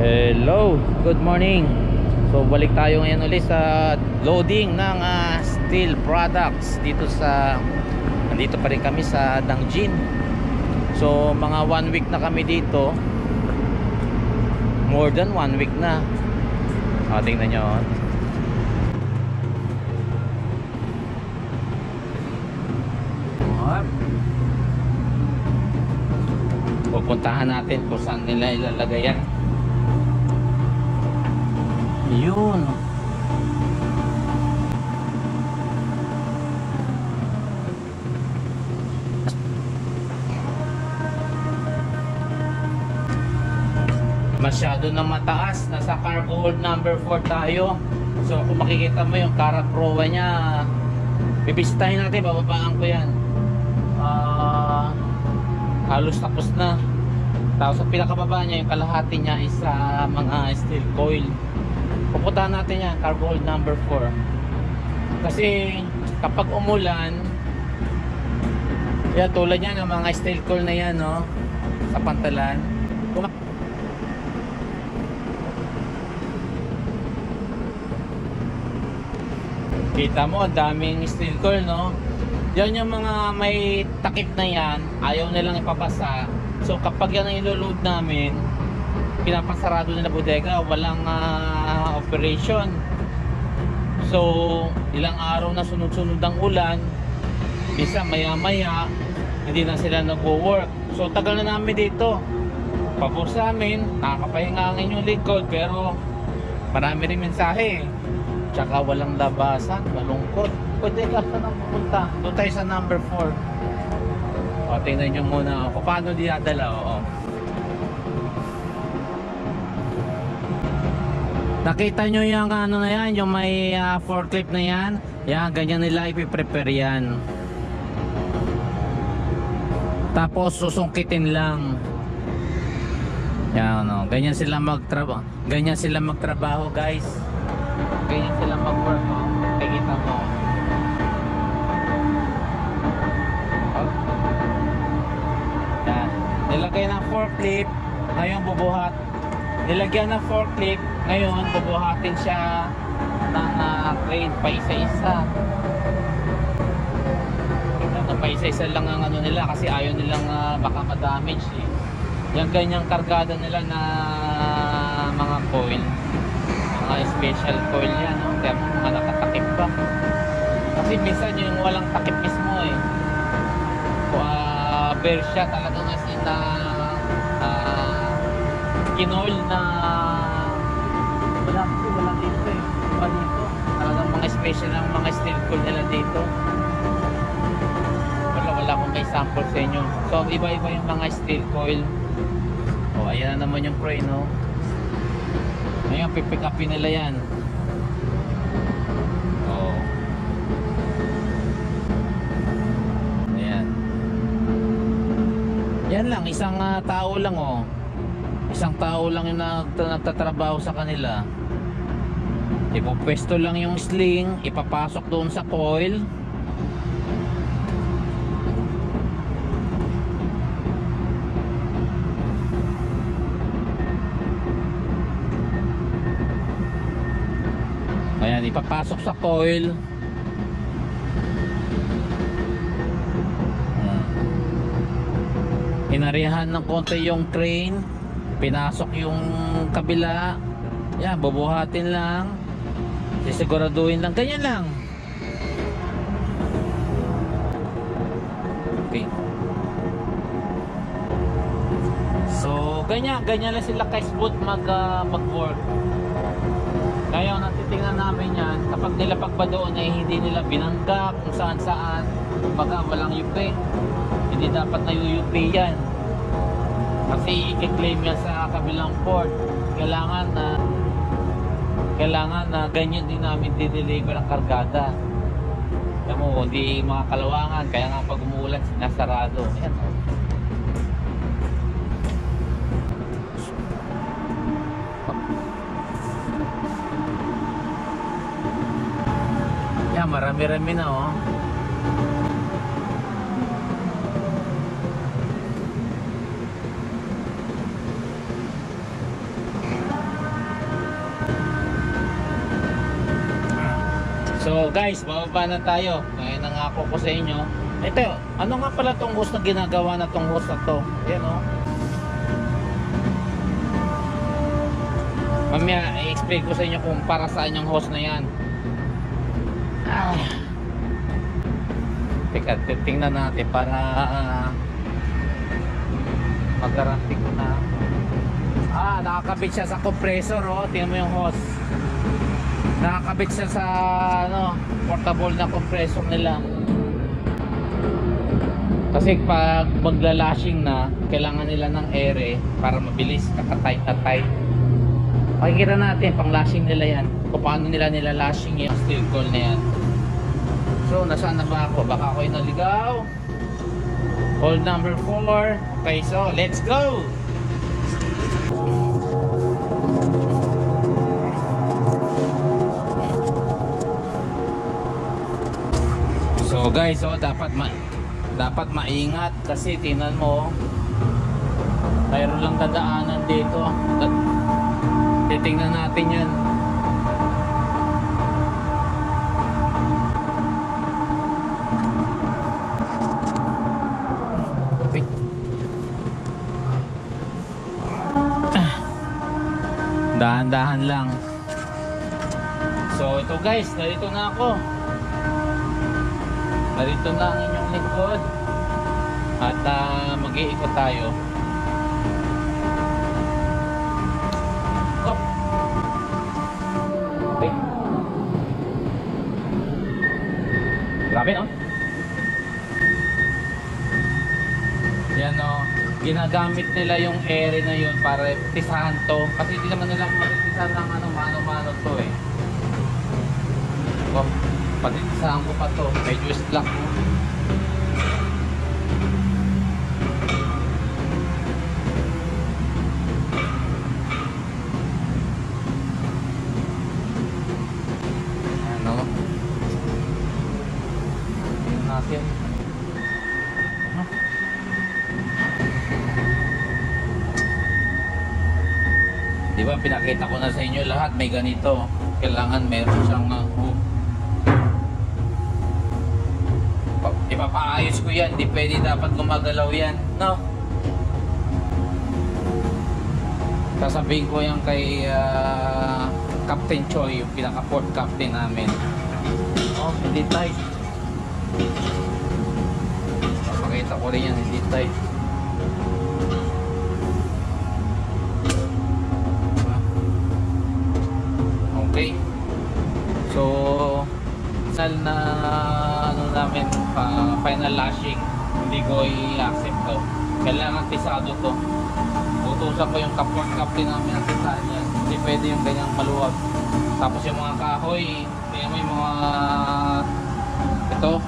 Hello, good morning. So balik tayo ngayon ulit sa loading ng steel products dito sa nandito pa rin kami sa Dangjin. So mga 1 week na kami dito. More than 1 week na. Tingnan nyo. Pupuntahan natin kung saan nila ilalagay yan. Yun. Masyado na mataas. Nasa cargo hold number 4 tayo. So kung makikita mo yung Caraproa nya, bibisitahin natin, bababaan ko yan. Halos tapos na. Tapos sa pinakababa niya, yung kalahati niya is mga steel coil. Pupuntahan natin yan, cargo hold number 4. Kasi kapag umulan, yan tulad yan ng mga steel coil na yan, no, sa pantalan. Kita mo, daming steel coil, no. Yan yung mga may takip na yan, ayaw nilang ipapasa. So kapag yan ang ilo-load namin, pinapasarado nila bodega, walang operation. So ilang araw na sunod-sunod ang ulan, isa maya-maya hindi na sila nagwo-work. So tagal na namin dito. Pabor sa amin, nakakapahinga ang inyong likod, pero marami rin mensahe, tsaka walang labasan, malungkot. Pwede ka sa nang pupunta. Doon tayo sa number 4. Tingnan nyo muna kung paano dinadala. Nakita nyo yung ano na yan, yung may forklift na yan. Yan, ganyan nila ipiprepare yan. Tapos susungkitin lang. Yan, no. Ganyan sila magtrabaho. Ganyan sila magtrabaho, guys. Ganyan sila mag-work, no. Kikita mo. Yan. Nilagay ng forklift, ngayon bubuhat. Nilagyan ng forklift, ngayon bubuhatin siya ng crane pa isa-isa. Pa isa-isa lang ang ano nila kasi ayaw nilang baka ma-damage eh. Yung ganyang kargada nila na mga coil, mga special coil yan, no? Kaya mga nakatakip pa. Kasi minsan yung walang takip mismo eh. Bear siya talagang as in na kinol na wala dito eh. Wala dito. Talagang mga special ng mga steel coil nila dito. Wala akong may sample sa inyo. So iba-iba yung mga steel coil. Ayan na naman yung crane, no. Ngayon pipick upin nila yan. Ayan. Yan lang, isang tao lang, isang tao lang yung nagtatrabaho sa kanila. Ipopwesto lang yung sling, ipapasok doon sa coil. Ayan, ipapasok sa coil. Inarihan ng konti yung crane, pinasok yung kabila. Yan, bubuhatin lang, sisiguraduhin lang, ganyan lang. Okay. So ganyan lang sila ka-smooth mag-work. Ngayon, natitingnan namin yan, kapag nilapag ba doon ay hindi nila binangga kung saan-saan, baga walang UP. Hindi dapat na UP yan. Kasi i-claim yan sa kabilang port. Kailangan na ganyan din namin dideliver ang kargada. Alam mo, hindi mga kalawangan, kaya nga pag umuulan, sinasarado. Ayan. Marami-rami na So guys, bababa na tayo. Kaya nangako ko sa inyo. Ito, ano nga pala tong hose na ginagawa na tong hose na to? Yan o. Mamaya, i-explain ko sa inyo kung para saan yung hose na yan. Teka, tingnan natin para mag-garanti ko na. Nakakabit siya sa compressor, oh. Tingnan mo yung hose. Nakakabit siya sa portable na compressor nila. Kasi pag magla-lashing na, kailangan nila ng ere para mabilis, nakatight na tight. Makikita natin pang lashing nila yan, kung paano nila lashing yung steel coil na yan. So nasaan na ba ako? Baka ako yung naligaw. Hold number 4. Okay, so let's go. So guys, dapat maingat kasi tingnan mo, mayroon lang dadaanan dito. Titingnan natin yan. Dahan-dahan lang. So ito guys, narito na ako. Narito na ang inyong lingkod. At mag-iikot tayo. Oh. Okay. Grabe, no? Yan, no? Ginagamit nila yung area na yun para tisahan to. Kasi hindi naman nila matitisahan ng mano-mano to eh. Oh, patitisahan ko pa to. Medyo slack. Ano? Tingnan natin. Diba pinakita ko na sa inyo lahat, may ganito. Kailangan meron siyang ipapaayos ko yan, di pwede dapat gumagalaw yan, no? Sasabihin ko yan kay Captain Choi, yung pinaka-port captain namin. Oh, hindi tight. Papakita ko rin yan, hindi tight. Okay. So, na namin final lashing, hindi ko i-accept to. Kailangan tisado to. Utusan ko yung kaport captain namin ang tisahan yan. Hindi pwede yung ganyang maluwag. Tapos yung mga kahoy, may mga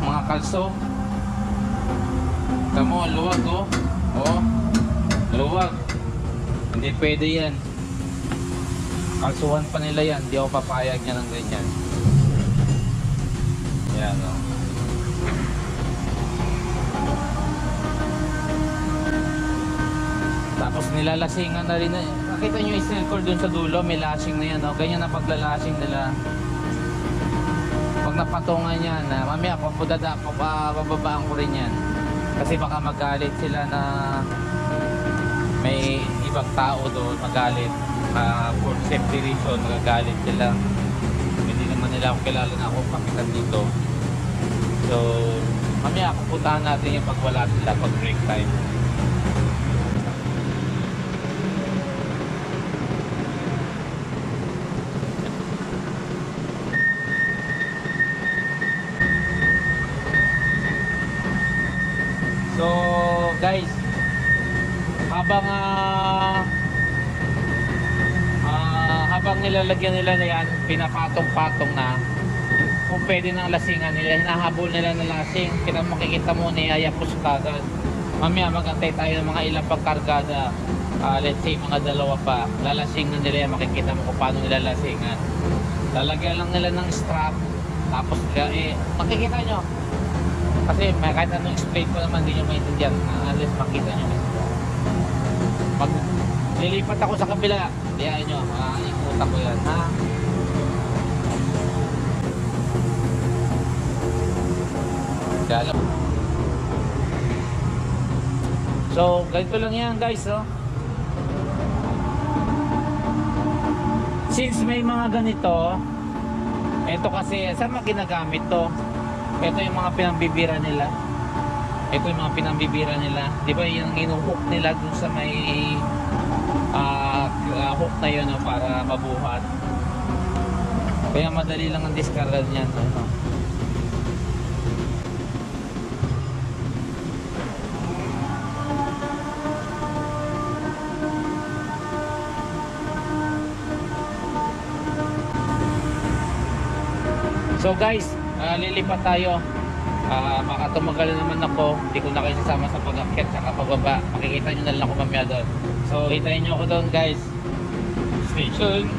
mga kalso. Kamo, luwag oh. Oh, luwag. Hindi pwede yan. Kalsuhan pa nila yan. Hindi ako papayag niya ng ganyan. Yan o. Tapos nilalasingan na rin. Nakita nyo yung steel cord dun sa dulo. May lashing na yan o. Ganyan na paglalasing nila. Pag napatungan yan, mamaya bababaan ko rin yan. Kasi baka magalit sila na may ibang tao doon magalit. For safety reason, magagalit sila. Hindi naman nila ako kilala na akong kapitan dito. So, mamaya pupuntahan natin yung pag wala sila, pag break time. So, guys, habang nilalagyan nila na yan, pinapatong-patong na. Kung pwede ng lasingan nila, hinahabol nila ng lasing. Makikita mo na iayapos kagad. Mamaya magantay tayo ng mga ilang pagkargada. Let's say mga dalawa pa. Lalasing na nila yan, makikita mo kung paano nila lasingan. Lalagyan lang nila ng strap. Tapos makikita nyo. Kasi kahit anong explain ko naman, hindi nyo maintindihan. Unless makita nyo. Pag lilipat ako sa kabila, diyan nyo, ikutan ko yan, ha? Gala. So, ganito lang yan guys, oh. Since may mga ganito, ito kasi, saan mga ginagamit to? Ito yung mga pinambibira nila. Ito yung mga pinambibira nila. Di ba yung inuhook nila dun sa may hook na yun, no, para mabuhat. Kaya madali lang ang discard niyan, no? So guys, lilipat tayo. Baka tumagal naman ako. Hindi ko na kayo sasama sa pag-akyat at pagbaba. Makikita nyo na lang ako mamaya doon. So hintayin nyo ako doon guys. Stay tuned.